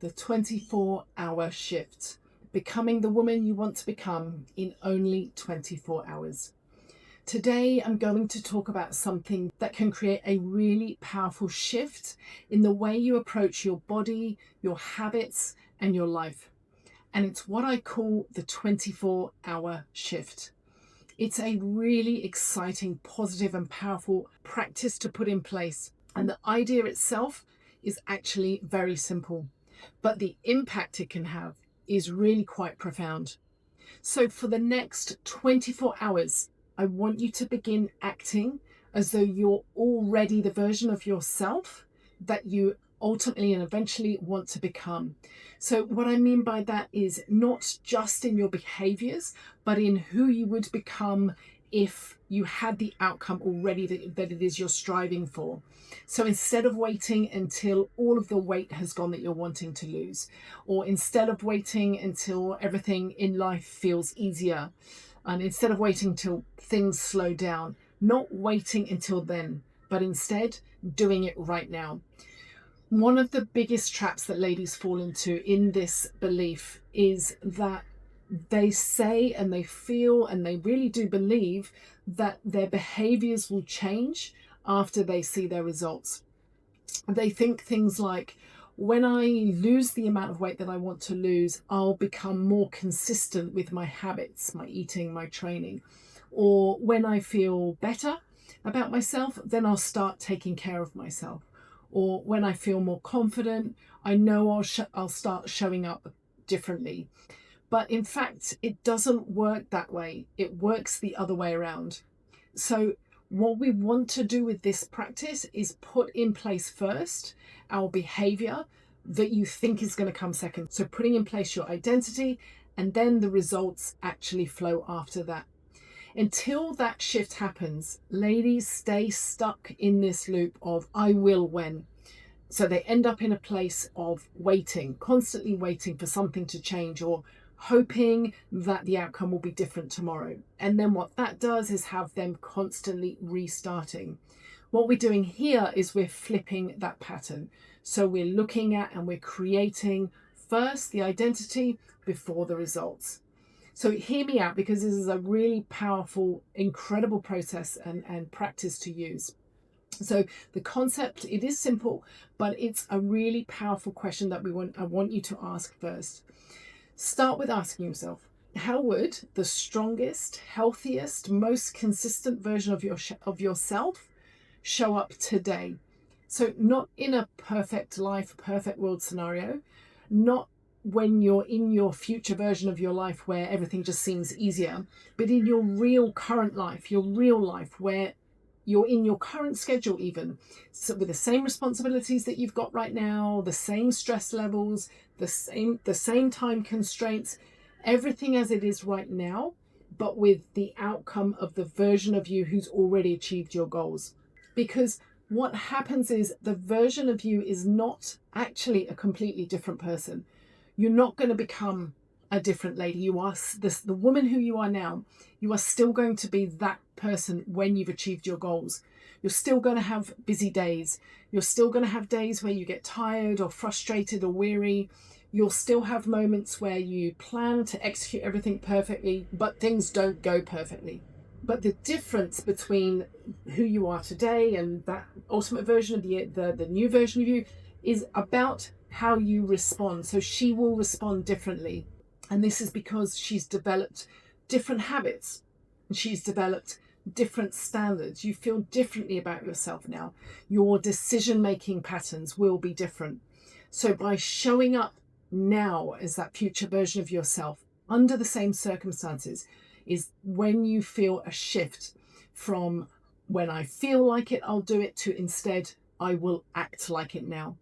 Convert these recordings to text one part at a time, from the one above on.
the 24-hour shift, becoming the woman you want to become in only 24 hours. Today, I'm going to talk about something that can create a really powerful shift in the way you approach your body, your habits, and your life. And it's what I call the 24-hour shift. It's a really exciting, positive, and powerful practice to put in place. And the idea itself is actually very simple, but the impact it can have is really quite profound. So for the next 24 hours, I want you to begin acting as though you're already the version of yourself that you ultimately and eventually want to become. So what I mean by that is not just in your behaviors, but in who you would become if you had the outcome already that it is you're striving for. So instead of waiting until all of the weight has gone that you're wanting to lose, or instead of waiting until everything in life feels easier, and instead of waiting till things slow down, not waiting until then, but instead doing it right now. One of the biggest traps that ladies fall into in this belief is that they say and they feel and they really do believe that their behaviors will change after they see their results. They think things like, when I lose the amount of weight that I want to lose, I'll become more consistent with my habits, my eating, my training. Or when I feel better about myself, then I'll start taking care of myself. Or when I feel more confident, I know I'll start showing up differently. But in fact, it doesn't work that way. It works the other way around. So what we want to do with this practice is put in place first our behavior that you think is going to come second. So putting in place your identity, and then the results actually flow after that. Until that shift happens, ladies stay stuck in this loop of I will when. So they end up in a place of waiting, constantly waiting for something to change, or hoping that the outcome will be different tomorrow. And then what that does is have them constantly restarting. What we're doing here is we're flipping that pattern. So we're looking at and we're creating first the identity before the results. So hear me out, because this is a really powerful, incredible process and practice to use. So the concept, it is simple, but it's a really powerful question that I want you to ask first. Start with asking yourself, how would the strongest, healthiest, most consistent version of yourself show up today? So not in a perfect life, perfect world scenario, not when you're in your future version of your life where everything just seems easier, but in your real current life, your real life where you're in your current schedule even, so with the same responsibilities that you've got right now, the same stress levels, the same time constraints, everything as it is right now, but with the outcome of the version of you who's already achieved your goals. Because what happens is the version of you is not actually a completely different person. You're not going to become a different lady. You are the woman who you are now. You are still going to be that person when you've achieved your goals. You're still going to have busy days. You're still going to have days where you get tired or frustrated or weary. You'll still have moments where you plan to execute everything perfectly, but things don't go perfectly. But the difference between who you are today and that ultimate version of the new version of you is about how you respond. So she will respond differently. And this is because she's developed different habits and she's developed different standards. You feel differently about yourself now. Your decision-making patterns will be different. So by showing up now as that future version of yourself under the same circumstances is when you feel a shift from when I feel like it, I'll do it, to instead, I will act like it now.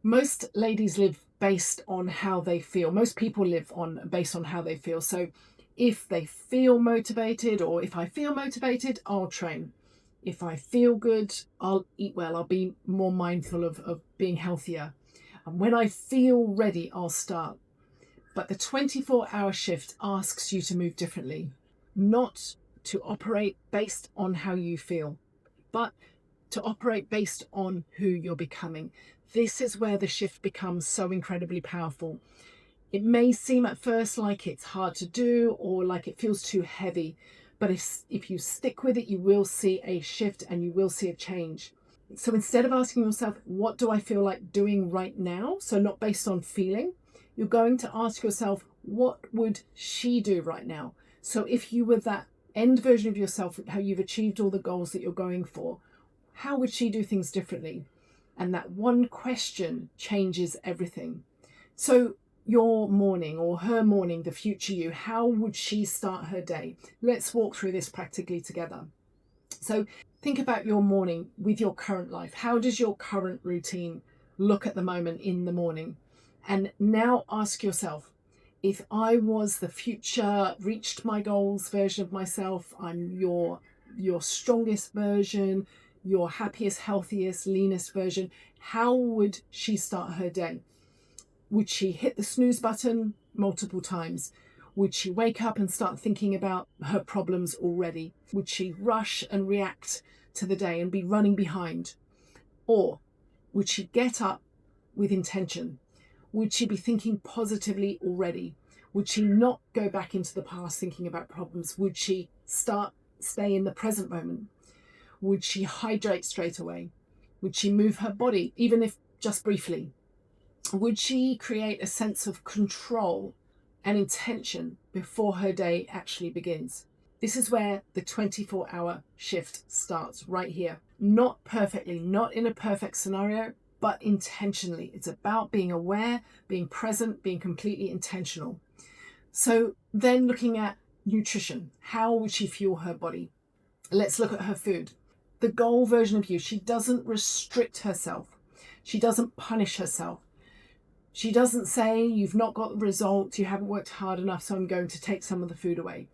Most ladies live based on how they feel. Most people live based on how they feel. So if they feel motivated, or if I feel motivated, I'll train. If I feel good, I'll eat well. I'll be more mindful of being healthier. And when I feel ready, I'll start. But the 24-hour shift asks you to move differently, not to operate based on how you feel, but to operate based on who you're becoming. This is where the shift becomes so incredibly powerful. It may seem at first like it's hard to do or like it feels too heavy, but if you stick with it, you will see a shift and you will see a change. So instead of asking yourself, what do I feel like doing right now? So not based on feeling, you're going to ask yourself, what would she do right now? So if you were that end version of yourself, how you've achieved all the goals that you're going for, how would she do things differently? And that one question changes everything. So your morning or her morning, the future you, how would she start her day? Let's walk through this practically together. So think about your morning with your current life. How does your current routine look at the moment in the morning? And now ask yourself, if I was the future, reached my goals version of myself, I'm your strongest version, your happiest, healthiest, leanest version, how would she start her day? Would she hit the snooze button multiple times? Would she wake up and start thinking about her problems already? Would she rush and react to the day and be running behind? Or would she get up with intention? Would she be thinking positively already? Would she not go back into the past thinking about problems? Would she stay in the present moment? Would she hydrate straight away? Would she move her body, even if just briefly? Would she create a sense of control and intention before her day actually begins? This is where the 24-hour shift starts, right here. Not perfectly, not in a perfect scenario, but intentionally. It's about being aware, being present, being completely intentional. So then looking at nutrition, how would she fuel her body? Let's look at her food. The goal version of you, she doesn't restrict herself. She doesn't punish herself. She doesn't say, you've not got the results, you haven't worked hard enough, so I'm going to take some of the food away.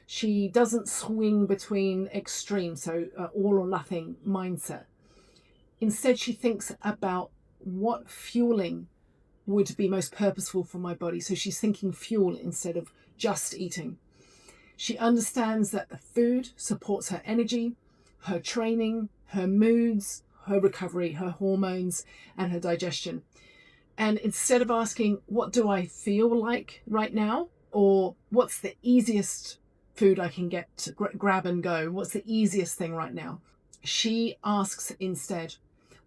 She doesn't swing between extremes, so all or nothing mindset. Instead, she thinks about what fueling would be most purposeful for my body. So she's thinking fuel instead of just eating. She understands that the food supports her energy, her training, her moods, her recovery, her hormones, and her digestion. And instead of asking, what do I feel like right now? Or what's the easiest food I can get to grab and go? What's the easiest thing right now? She asks instead,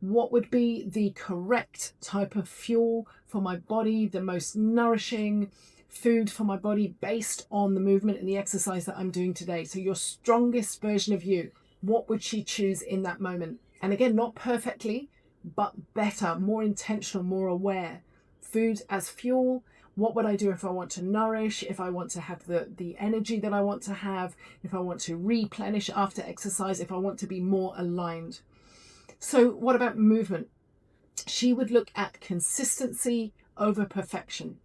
what would be the correct type of fuel for my body, the most nourishing food for my body based on the movement and the exercise that I'm doing today? So your strongest version of you, what would she choose in that moment? And again, not perfectly, but better, more intentional, more aware. Food as fuel. What would I do if I want to nourish, if I want to have the energy that I want to have, if I want to replenish after exercise, if I want to be more aligned? So what about movement? She would look at consistency over perfection.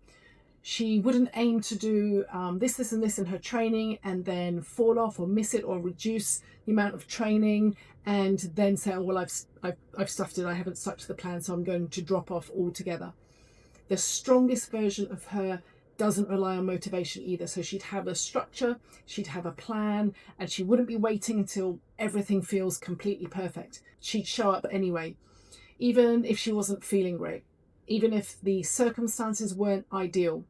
She wouldn't aim to do this, and this in her training and then fall off or miss it or reduce the amount of training and then say, oh, well, I've stuffed it. I haven't stuck to the plan, so I'm going to drop off altogether. The strongest version of her doesn't rely on motivation either. So she'd have a structure, she'd have a plan, and she wouldn't be waiting until everything feels completely perfect. She'd show up anyway, even if she wasn't feeling great, even if the circumstances weren't ideal.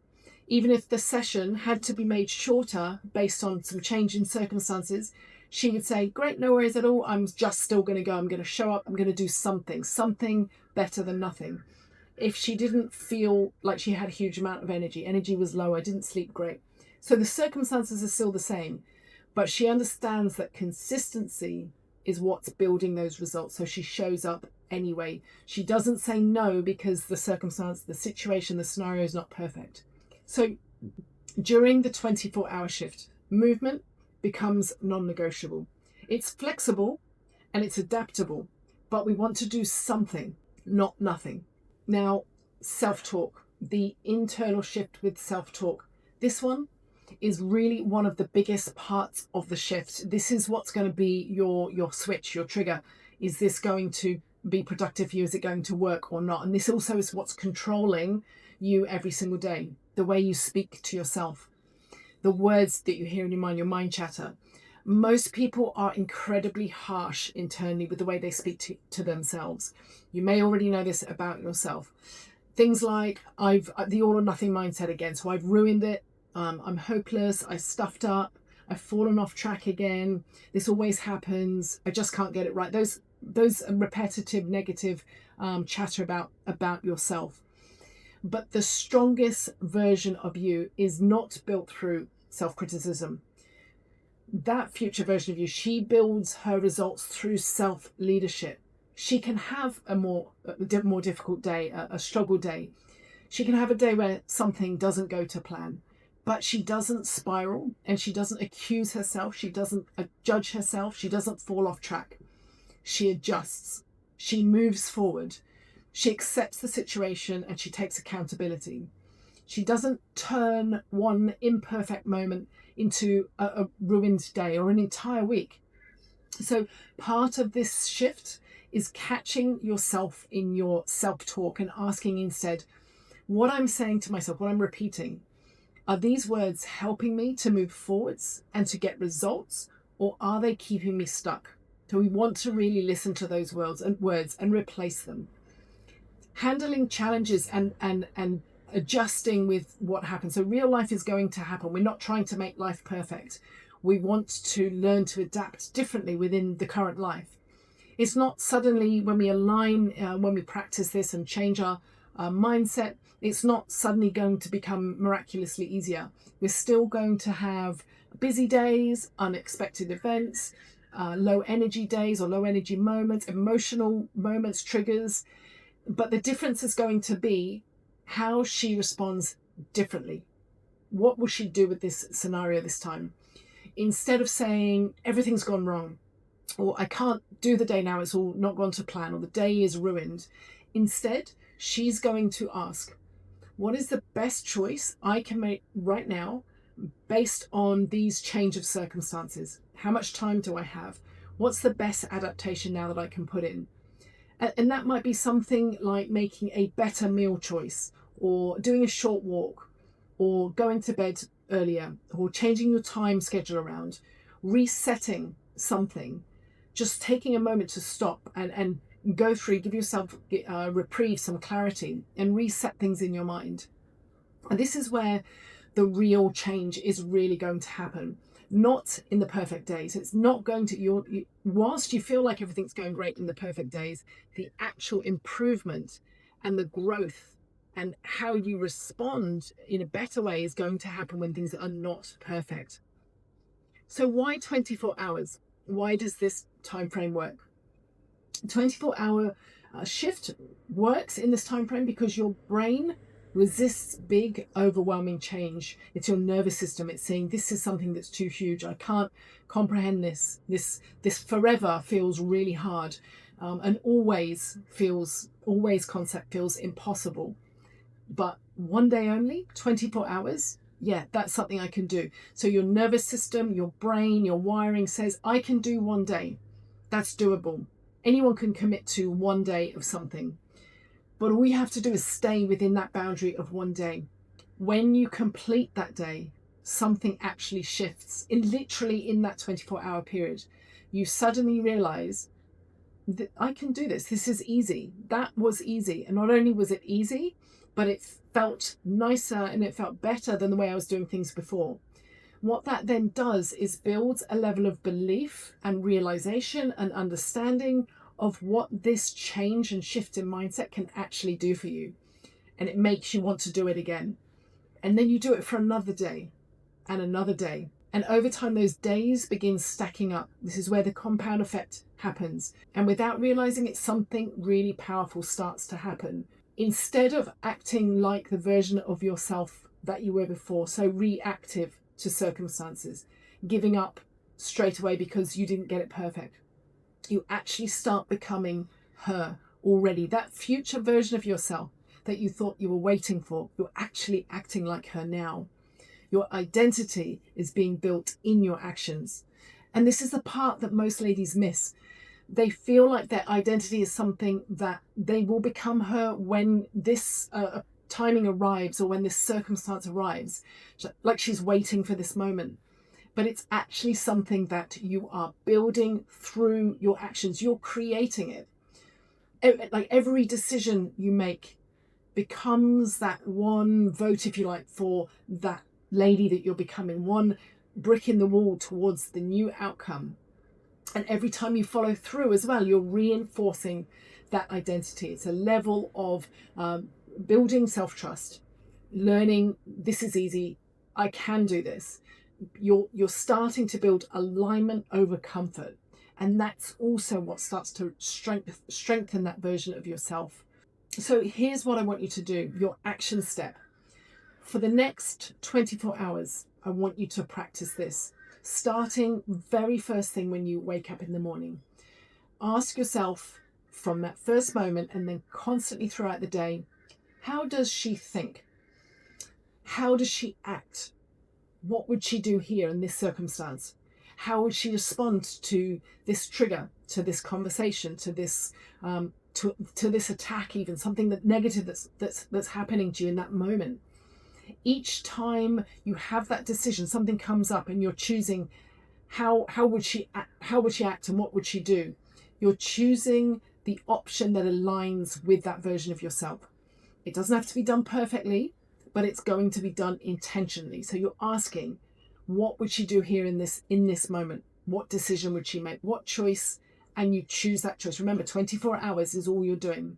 Even if the session had to be made shorter based on some change in circumstances, she would say, great, no worries at all. I'm just still going to go. I'm going to show up. I'm going to do something better than nothing. If she didn't feel like she had a huge amount of energy was low, I didn't sleep great. So the circumstances are still the same, but she understands that consistency is what's building those results. So she shows up anyway. She doesn't say no because the circumstance, the situation, the scenario is not perfect. So during the 24-hour shift, movement becomes non-negotiable. It's flexible and it's adaptable, but we want to do something, not nothing. Now, self-talk, the internal shift with self-talk. This one is really one of the biggest parts of the shift. This is what's going to be your switch, your trigger. Is this going to be productive for you? Is it going to work or not? And this also is what's controlling you every single day. The way you speak to yourself, the words that you hear in your mind chatter, Most people are incredibly harsh internally with the way they speak to themselves. You may already know this about yourself. Things like, I've the all or nothing mindset again. So I've ruined it. I'm hopeless. I stuffed up. I've fallen off track again. This always happens. I just can't get it right. Those repetitive negative chatter about yourself. But the strongest version of you is not built through self-criticism. That future version of you, she builds her results through self-leadership. She can have a more difficult day, a struggle day. She can have a day where something doesn't go to plan, but she doesn't spiral and she doesn't accuse herself. She doesn't judge herself. She doesn't fall off track. She adjusts. She moves forward. She accepts the situation and she takes accountability. She doesn't turn one imperfect moment into a ruined day or an entire week. So part of this shift is catching yourself in your self-talk and asking instead, what I'm saying to myself, what I'm repeating, are these words helping me to move forwards and to get results, or are they keeping me stuck? So we want to really listen to those words and replace them. Handling challenges and adjusting with what happens. So real life is going to happen. We're not trying to make life perfect. We want to learn to adapt differently within the current life. It's not suddenly when we align, when we practice this and change our mindset, it's not suddenly going to become miraculously easier. We're still going to have busy days, unexpected events, low energy days or low energy moments, emotional moments, triggers. But the difference is going to be how she responds differently. What will she do with this scenario this time? Instead of saying everything's gone wrong, or I can't do the day now, it's all not gone to plan, or the day is ruined. Instead, she's going to ask, what is the best choice I can make right now based on these change of circumstances? How much time do I have? What's the best adaptation now that I can put in? And that might be something like making a better meal choice, or doing a short walk, or going to bed earlier, or changing your time schedule around, resetting something, just taking a moment to stop and go through, give yourself a reprieve, some clarity, and reset things in your mind. And this is where the real change is really going to happen. Not in the perfect days. It's not going to, whilst you feel like everything's going great in the perfect days, the actual improvement and the growth and how you respond in a better way is going to happen when things are not perfect. So why 24 hours? Why does this time frame work? 24-hour shift works in this time frame because your brain resists big, overwhelming change. It's your nervous system. It's saying, this is something that's too huge. I can't comprehend this. This forever feels really hard. And always concept feels impossible. But one day only, 24 hours, yeah, that's something I can do. So your nervous system, your brain, your wiring says, I can do one day. That's doable. Anyone can commit to one day of something. But all you have to do is stay within that boundary of one day. When you complete that day, something actually shifts. Literally in that 24-hour period, you suddenly realize that I can do this. This is easy. That was easy. And not only was it easy, but it felt nicer and it felt better than the way I was doing things before. What that then does is builds a level of belief and realization and understanding of what this change and shift in mindset can actually do for you. And it makes you want to do it again. And then you do it for another day and another day. And over time, those days begin stacking up. This is where the compound effect happens. And without realizing it, something really powerful starts to happen. Instead of acting like the version of yourself that you were before, so reactive to circumstances, giving up straight away because you didn't get it perfect, you actually start becoming her already. That future version of yourself that you thought you were waiting for, you're actually acting like her now. Your identity is being built in your actions. And this is the part that most ladies miss. They feel like their identity is something that they will become her when this timing arrives or when this circumstance arrives, like she's waiting for this moment. but it's actually something that you are building through your actions. You're creating it. Like every decision you make becomes that one vote, if you like, for that lady that you're becoming, one brick in the wall towards the new outcome. And every time you follow through as well, you're reinforcing that identity. It's a level of building self-trust, learning this is easy, I can do this. You're starting to build alignment over comfort. And that's also what starts to strengthen that version of yourself. So here's what I want you to do, your action step. For the next 24 hours, I want you to practice this. Starting very first thing when you wake up in the morning. Ask yourself from that first moment and then constantly throughout the day, how does she think? How does she act? What would she do here in this circumstance? How would she respond to this trigger, to this conversation, to this to this attack, even something that negative that's happening to you in that moment? Each time you have that decision, something comes up and you're choosing how would she act and what would she do? You're choosing the option that aligns with that version of yourself. It doesn't have to be done perfectly, but it's going to be done intentionally. So you're asking, what would she do here in this moment? What decision would she make? What choice? And you choose that choice. Remember, 24 hours is all you're doing,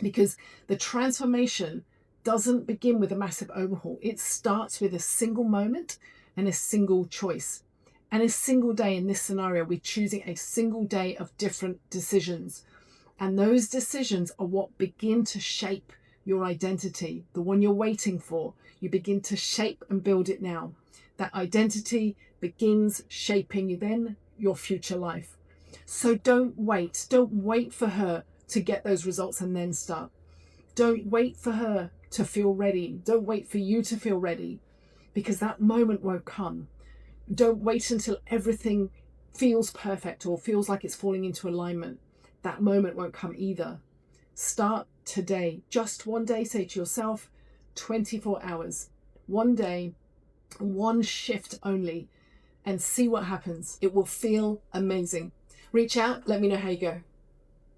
because the transformation doesn't begin with a massive overhaul. It starts with a single moment and a single choice. And a single day in this scenario, we're choosing a single day of different decisions. And those decisions are what begin to shape your identity, the one you're waiting for. You begin to shape and build it now. That identity begins shaping you then your future life. So don't wait for her to get those results and then start. Don't wait for her to feel ready. Don't wait for you to feel ready, because that moment won't come. Don't wait until everything feels perfect or feels like it's falling into alignment. That moment won't come either. Start today. Just one day. Say to yourself, 24 hours, one day, one shift only, and see what happens. It will feel amazing. Reach out. Let me know how you go.